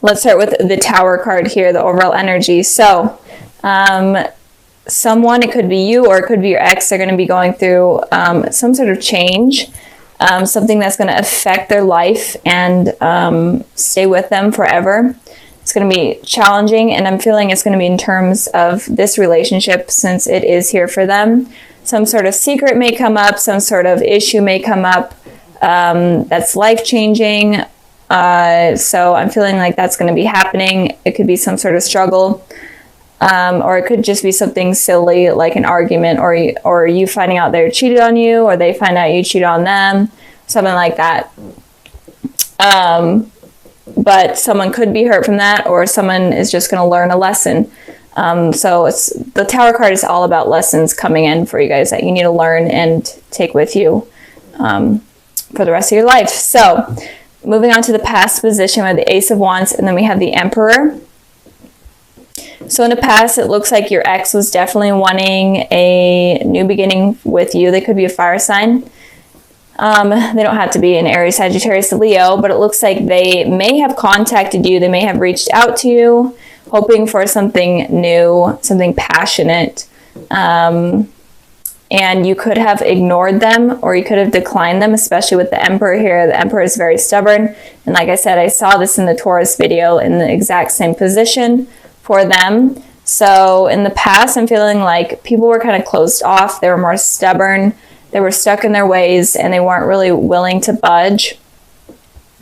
let's start with the Tower card here, the overall energy. So someone, it could be you or it could be your ex, they're going to be going through some sort of change, something that's going to affect their life and stay with them forever. It's going to be challenging, and I'm feeling it's going to be in terms of this relationship, since it is here for them. Some sort of secret may come up, some sort of issue may come up that's life-changing. So I'm feeling like that's going to be happening. It could be some sort of struggle, or it could just be something silly like an argument, or you finding out they cheated on you, or they find out you cheated on them, something like that. But someone could be hurt from that, or someone is just going to learn a lesson. So the Tower card is all about lessons coming in for you guys that you need to learn and take with you for the rest of your life. So moving on to the past position, we have the Ace of Wands, and then we have the Emperor. So in the past, it looks like your ex was definitely wanting a new beginning with you. They could be a fire sign. They don't have to be an Aries, Sagittarius, Leo, but it looks like they may have contacted you. They may have reached out to you, hoping for something new, something passionate. And you could have ignored them, or you could have declined them, especially with the Emperor here. The Emperor is very stubborn. And like I said, I saw this in the Taurus video in the exact same position for them. So in the past, I'm feeling like people were kind of closed off. They were more stubborn. They were stuck in their ways, and they weren't really willing to budge.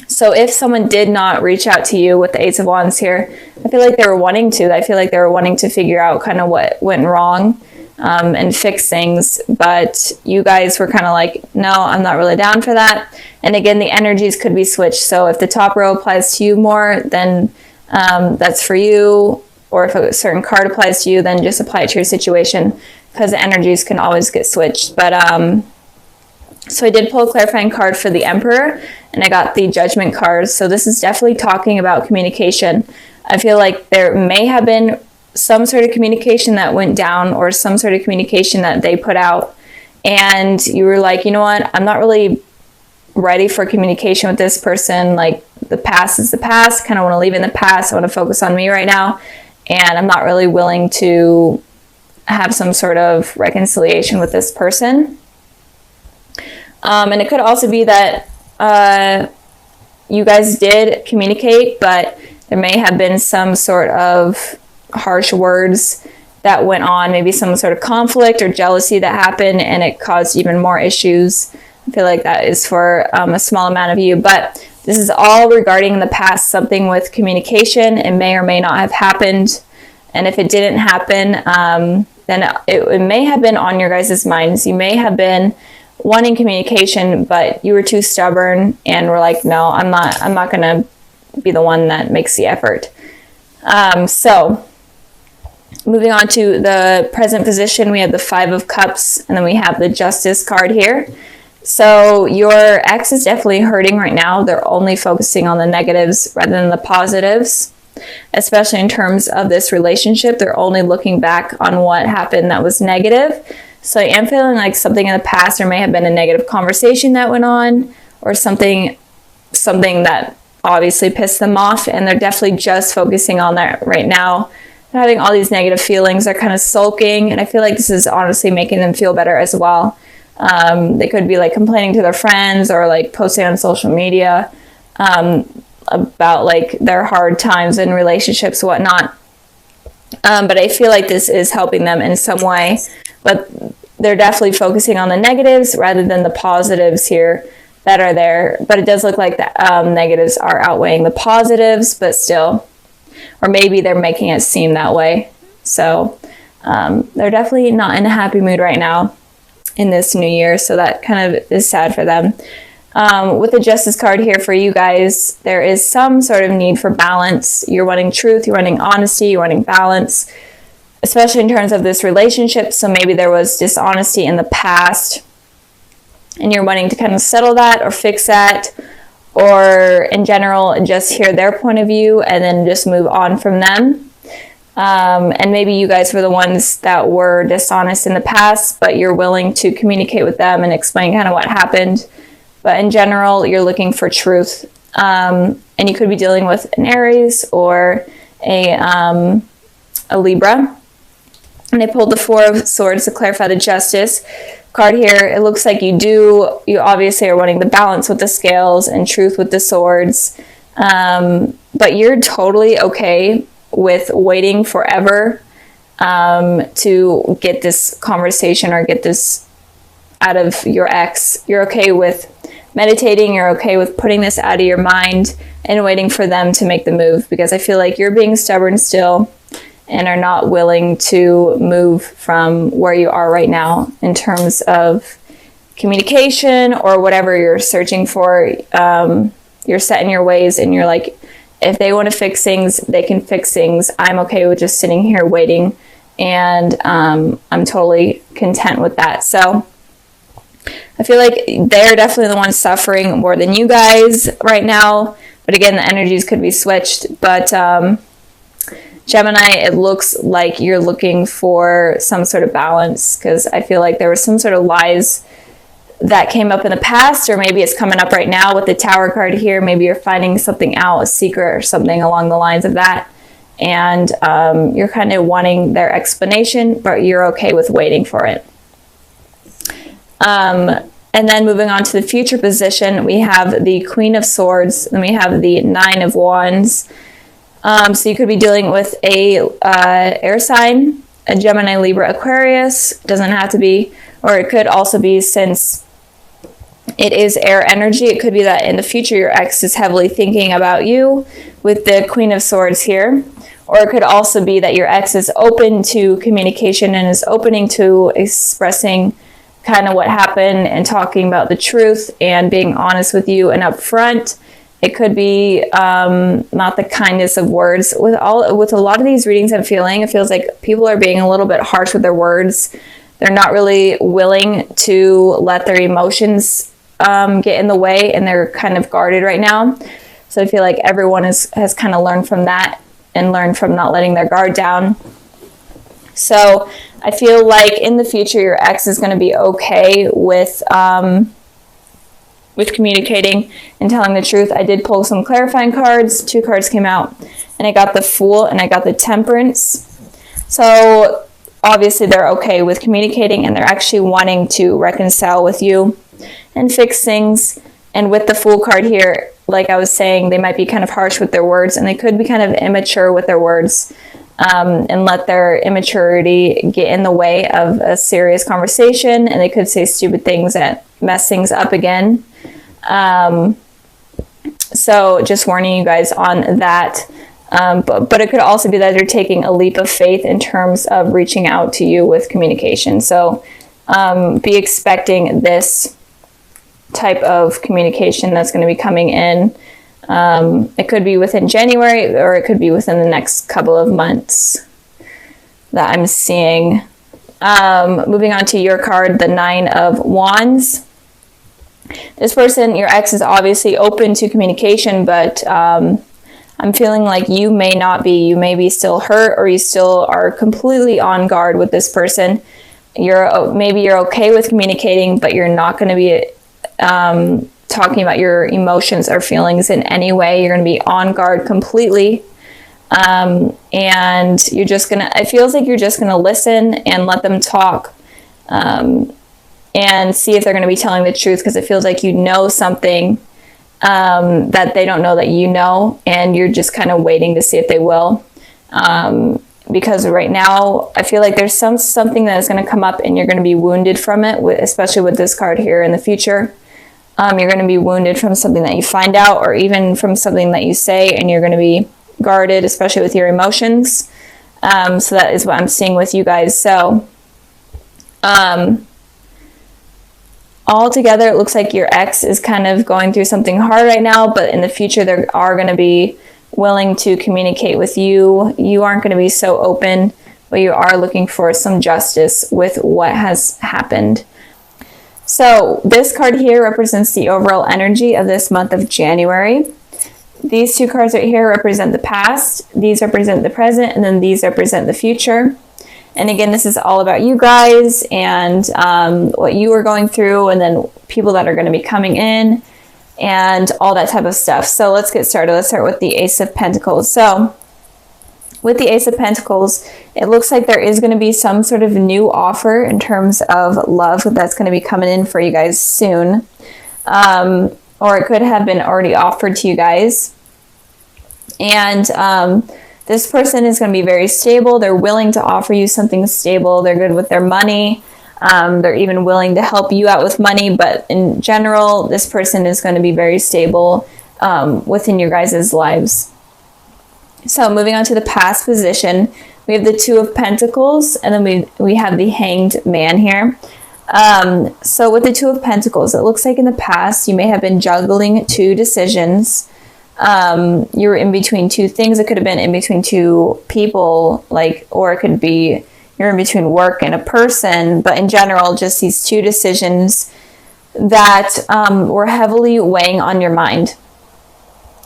So if someone did not reach out to you with the Ace of Wands here, I feel like they were wanting to. I feel like they were wanting to figure out kind of what went wrong and fix things. But you guys were kind of like, no, I'm not really down for that. And again, the energies could be switched. So if the top row applies to you more, then that's for you. Or if a certain card applies to you, then just apply it to your situation, because the energies can always get switched. But so I did pull a clarifying card for the Emperor, and I got the Judgment card. So this is definitely talking about communication. I feel like there may have been some sort of communication that went down, or some sort of communication that they put out, and you were like, you know what, I'm not really ready for communication with this person. Like, the past is the past. Kind of want to leave it in the past. I want to focus on me right now, and I'm not really willing to have some sort of reconciliation with this person. And it could also be that you guys did communicate, but there may have been some sort of harsh words that went on, maybe some sort of conflict or jealousy that happened, and it caused even more issues. I feel like that is for a small amount of you, but this is all regarding the past, something with communication. It may or may not have happened, and if it didn't happen, then it may have been on your guys' minds. You may have been wanting communication, but you were too stubborn and were like, no, I'm not going to be the one that makes the effort. So moving on to the present position, we have the Five of Cups, and then we have the Justice card here. So your ex is definitely hurting right now. They're only focusing on the negatives rather than the positives, especially in terms of this relationship. They're only looking back on what happened that was negative. So I am feeling like something in the past, there may have been a negative conversation that went on, or something that obviously pissed them off, and they're definitely just focusing on that right now. They're having all these negative feelings. They're kind of sulking, and I feel like this is honestly making them feel better as well. They could be like complaining to their friends, or like posting on social media about like their hard times in relationships, whatnot. But I feel like this is helping them in some way, but they're definitely focusing on the negatives rather than the positives here that are there. But it does look like the negatives are outweighing the positives, but still, or maybe they're making it seem that way. So they're definitely not in a happy mood right now in this new year, so that kind of is sad for them. With the Justice card here for you guys, there is some sort of need for balance. You're wanting truth, you're wanting honesty, you're wanting balance, especially in terms of this relationship. So maybe there was dishonesty in the past, and you're wanting to kind of settle that or fix that, or in general just hear their point of view and then just move on from them. And maybe you guys were the ones that were dishonest in the past, but you're willing to communicate with them and explain kind of what happened. But in general, you're looking for truth And you could be dealing with an Aries or a Libra. And I pulled the Four of Swords to clarify the Justice card here. It looks like you obviously are wanting the balance with the scales and truth with the swords. But you're totally okay with waiting forever to get this conversation or get this out of your ex. You're okay with meditating. You're okay with putting this out of your mind and waiting for them to make the move, because I feel like you're being stubborn still and are not willing to move from where you are right now in terms of communication or whatever you're searching for. You're set in your ways and you're like, if they want to fix things, they can fix things. I'm okay with just sitting here waiting, and I'm totally content with that. So I feel like they're definitely the ones suffering more than you guys right now. But again, the energies could be switched. But Gemini, it looks like you're looking for some sort of balance, because I feel like there was some sort of lies that came up in the past, or maybe it's coming up right now with the Tower card here. Maybe you're finding something out, a secret or something along the lines of that. And you're kind of wanting their explanation, but you're okay with waiting for it. And then moving on to the future position, we have the Queen of Swords, and we have the Nine of Wands. So you could be dealing with a air sign, a Gemini, Libra, Aquarius. Doesn't have to be, or it could also be, since it is air energy, it could be that in the future your ex is heavily thinking about you with the Queen of Swords here. Or it could also be that your ex is open to communication and is opening to expressing kind of what happened and talking about the truth and being honest with you and upfront. It could be not the kindness of words. With a lot of these readings I'm feeling, it feels like people are being a little bit harsh with their words. They're not really willing to let their emotions get in the way, and they're kind of guarded right now. So I feel like everyone has kind of learned from that and learned from not letting their guard down. So I feel like in the future your ex is going to be okay with communicating and telling the truth. I did pull some clarifying cards. 2 cards came out, and I got the Fool and I got the Temperance. So obviously they're okay with communicating, and they're actually wanting to reconcile with you and fix things. And with the Fool card here, like I was saying, they might be kind of harsh with their words, and they could be kind of immature with their words, and let their immaturity get in the way of a serious conversation, and they could say stupid things that mess things up again. So just warning you guys on that. But it could also be that they're taking a leap of faith in terms of reaching out to you with communication. So be expecting this type of communication that's going to be coming in. It could be within January, or it could be within the next couple of months that I'm seeing. Moving on to your card, the Nine of Wands. This person, your ex, is obviously open to communication, but I'm feeling like you may not be. You may be still hurt, or you still are completely on guard with this person. Maybe you're okay with communicating, but you're not going to be talking about your emotions or feelings in any way. You're going to be on guard completely. And you're just going to, it feels like you're just going to listen and let them talk, and see if they're going to be telling the truth, because it feels like you know something that they don't know that you know, and you're just kind of waiting to see if they will. Because right now, I feel like there's something that is going to come up, and you're going to be wounded from it, especially with this card here in the future. You're going to be wounded from something that you find out, or even from something that you say, and you're going to be guarded, especially with your emotions. So that is what I'm seeing with you guys. So all together, it looks like your ex is kind of going through something hard right now, but in the future, they are going to be willing to communicate with you. You aren't going to be so open, but you are looking for some justice with what has happened. So this card here represents the overall energy of this month of January. These 2 cards right here represent the past, these represent the present, and then these represent the future. And again, this is all about you guys and what you are going through, and then people that are going to be coming in. and all that type of stuff. So let's get started. Let's start with the Ace of Pentacles. So with the Ace of Pentacles, it looks like there is going to be some sort of new offer in terms of love that's going to be coming in for you guys soon. Or it could have been already offered to you guys. And this person is going to be very stable. They're willing to offer you something stable. They're good with their money. They're even willing to help you out with money. But in general, this person is going to be very stable within your guys' lives. So moving on to the past position, we have the Two of Pentacles, and then we have the Hanged Man here. So with the Two of Pentacles, it looks like in the past you may have been juggling two decisions. You were in between two things. It could have been in between two people, or it could be you're in between work and a person. But in general, just these two decisions that were heavily weighing on your mind.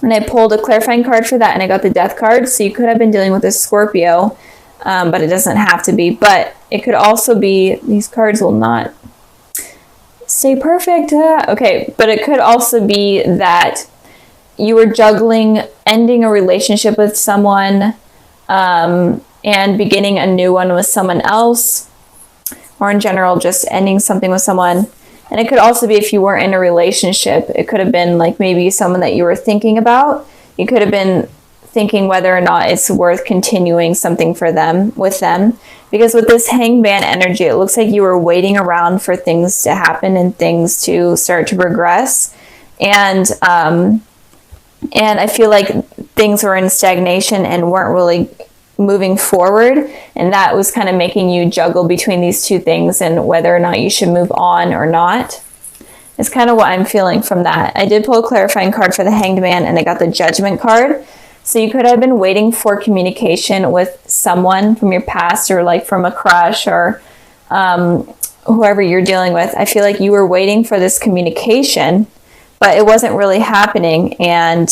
And I pulled a clarifying card for that, and I got the Death card. So you could have been dealing with a Scorpio, but it doesn't have to be. But it could also be, these cards will not stay perfect. Okay, but it could also be that you were juggling ending a relationship with someone and beginning a new one with someone else, or in general, just ending something with someone. And it could also be if you weren't in a relationship, it could have been like maybe someone that you were thinking about. You could have been thinking whether or not it's worth continuing something with them. Because with this Hanged Man energy, it looks like you were waiting around for things to happen and things to start to progress. And I feel like things were in stagnation and weren't really moving forward, and that was kind of making you juggle between these two things and whether or not you should move on or not. It's kind of what I'm feeling from that. I did pull a clarifying card for the Hanged Man, and I got the Judgment card. So you could have been waiting for communication with someone from your past, or like from a crush, or whoever you're dealing with. I feel like you were waiting for this communication, but it wasn't really happening, and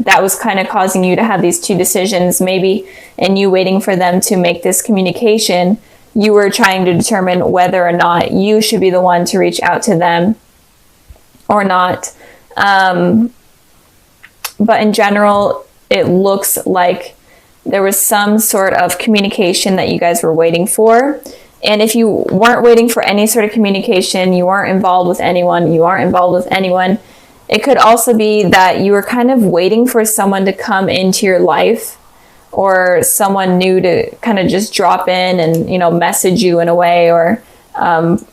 that was kind of causing you to have these two decisions, maybe, and you waiting for them to make this communication. You were trying to determine whether or not you should be the one to reach out to them or not. But in general, it looks like there was some sort of communication that you guys were waiting for. And if you weren't waiting for any sort of communication, you weren't involved with anyone, it could also be that you were kind of waiting for someone to come into your life, or someone new to kind of just drop in and, message you in a way, or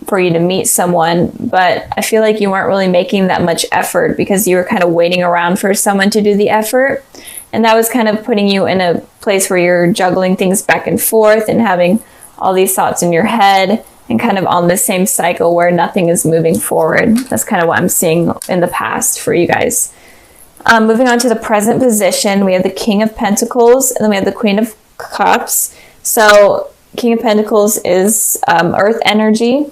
for you to meet someone. But I feel like you weren't really making that much effort because you were kind of waiting around for someone to do the effort. And that was kind of putting you in a place where you're juggling things back and forth and having all these thoughts in your head, and kind of on the same cycle where nothing is moving forward. That's kind of what I'm seeing in the past for you guys. Moving on to the present position, we have the King of Pentacles, and then we have the Queen of Cups. So King of Pentacles is earth energy.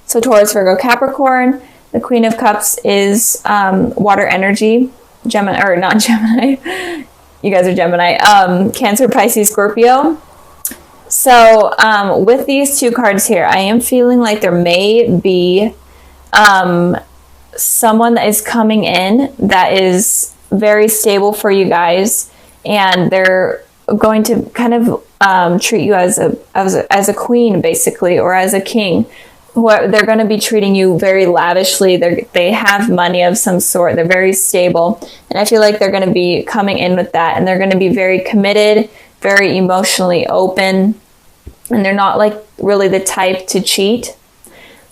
So Taurus, Virgo, Capricorn. The Queen of Cups is water energy. Gemini, or not Gemini. You guys are Gemini. Cancer, Pisces, Scorpio. So with these two cards here, I am feeling like there may be someone that is coming in that is very stable for you guys, and they're going to kind of treat you as a queen, basically, or as a king. They're going to be treating you very lavishly. They have money of some sort. They're very stable, and I feel like they're going to be coming in with that, and they're going to be very committed, very emotionally open. And they're not like really the type to cheat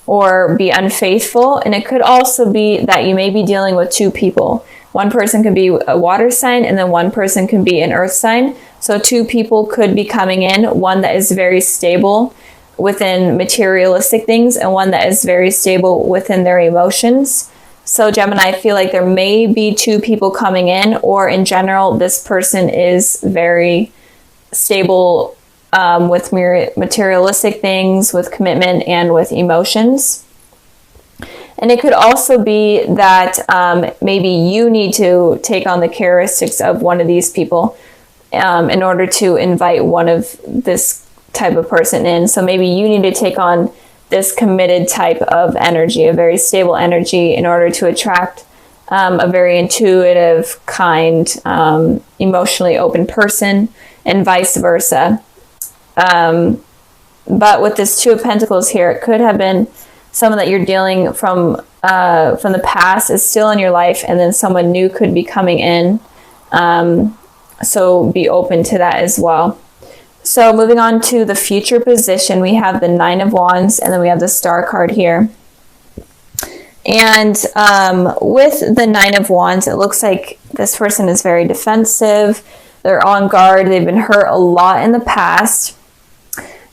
or be unfaithful. And it could also be that you may be dealing with two people. One person could be a water sign, and then one person can be an earth sign. So two people could be coming in, one that is very stable within materialistic things and one that is very stable within their emotions. So Gemini, I feel like there may be two people coming in, or in general, this person is very stable with materialistic things, with commitment, and with emotions. And it could also be that maybe you need to take on the characteristics of one of these people in order to invite one of this type of person in. So maybe you need to take on this committed type of energy, a very stable energy, in order to attract a very intuitive, kind, emotionally open person, and vice versa. But with this Two of Pentacles here, it could have been someone that you're dealing from the past is still in your life, and then someone new could be coming in. So be open to that as well. So moving on to the future position, we have the Nine of Wands, and then we have the Star card here. And with the Nine of Wands, it looks like this person is very defensive. They're on guard. They've been hurt a lot in the past.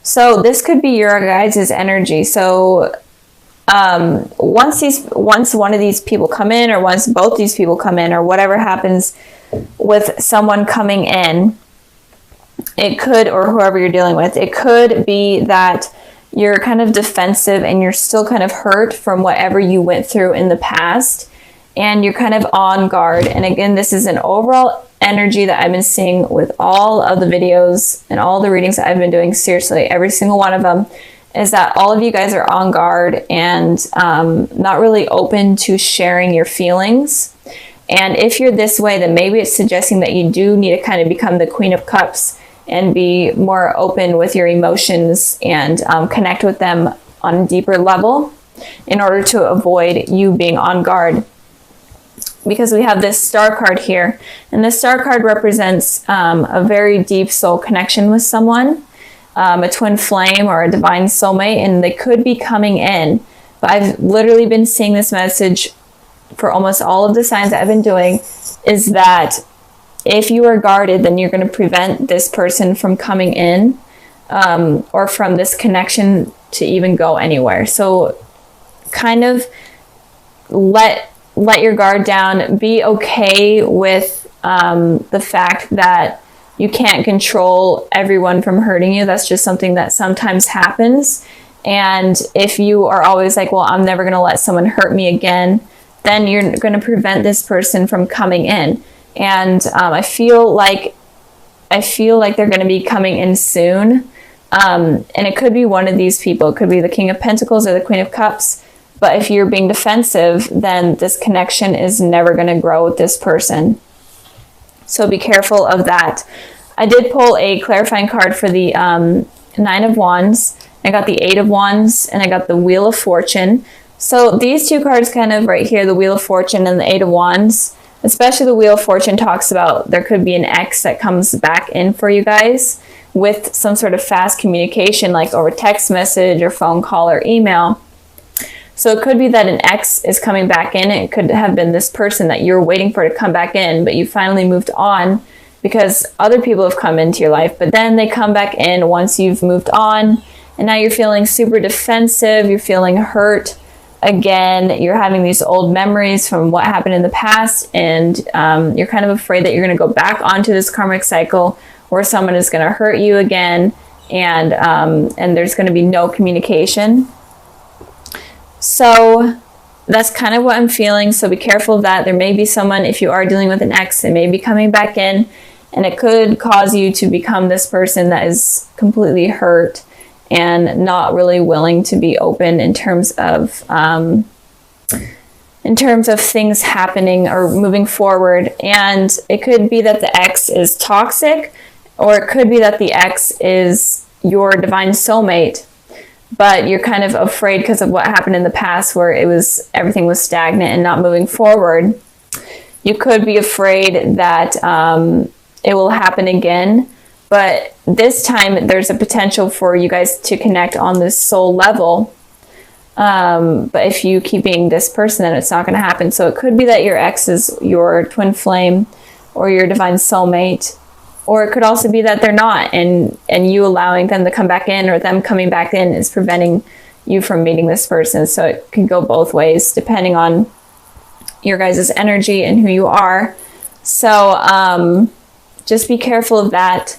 So this could be your guys' energy. So once one of these people come in, or once both these people come in, or whatever happens with someone coming in, it could, or whoever you're dealing with, it could be that you're kind of defensive and you're still kind of hurt from whatever you went through in the past, and you're kind of on guard. And again, this is an overall energy that I've been seeing with all of the videos and all the readings that I've been doing. Seriously, every single one of them is that all of you guys are on guard and not really open to sharing your feelings. And if you're this way, then maybe it's suggesting that you do need to kind of become the Queen of Cups and be more open with your emotions and connect with them on a deeper level in order to avoid you being on guard. Because we have this Star card here, and the Star card represents a very deep soul connection with someone, a twin flame or a divine soulmate, and they could be coming in. But I've literally been seeing this message for almost all of the signs that I've been doing, is that if you are guarded, then you're going to prevent this person from coming in, or from this connection to even go anywhere. So kind of let your guard down. Be okay with the fact that you can't control everyone from hurting you. That's just something that sometimes happens. And if you are always like, well, I'm never going to let someone hurt me again, then you're going to prevent this person from coming in. And I feel like they're going to be coming in soon. And it could be one of these people. It could be the King of Pentacles or the Queen of Cups. But if you're being defensive, then this connection is never going to grow with this person. So be careful of that. I did pull a clarifying card for the Nine of Wands. I got the Eight of Wands, and I got the Wheel of Fortune. So these two cards kind of right here, the Wheel of Fortune and the Eight of Wands, especially the Wheel of Fortune, talks about there could be an ex that comes back in for you guys with some sort of fast communication, like over text message or phone call or email. So it could be that an ex is coming back in. It could have been this person that you're waiting for to come back in, but you finally moved on because other people have come into your life, but then they come back in once you've moved on, and now you're feeling super defensive, you're feeling hurt. Again, you're having these old memories from what happened in the past, and you're kind of afraid that you're going to go back onto this karmic cycle where someone is going to hurt you again, and there's going to be no communication. So that's kind of what I'm feeling. So be careful of that. There may be someone, if you are dealing with an ex, that may be coming back in, and it could cause you to become this person that is completely hurt and not really willing to be open in terms of things happening or moving forward. And it could be that the ex is toxic, or it could be that the ex is your divine soulmate, but you're kind of afraid because of what happened in the past where everything was stagnant and not moving forward. You could be afraid that it will happen again. But this time, there's a potential for you guys to connect on this soul level. But if you keep being this person, then it's not going to happen. So it could be that your ex is your twin flame or your divine soulmate. Or it could also be that they're not. And you allowing them to come back in, or them coming back in, is preventing you from meeting this person. So it can go both ways, depending on your guys' energy and who you are. So just be careful of that.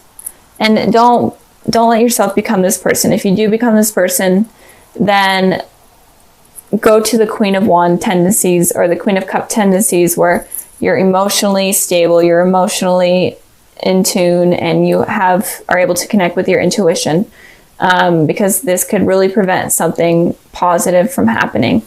And don't let yourself become this person. If you do become this person, then go to the Queen of Wand tendencies or the Queen of Cup tendencies, where you're emotionally stable, you're emotionally in tune, and you are able to connect with your intuition. because this could really prevent something positive from happening.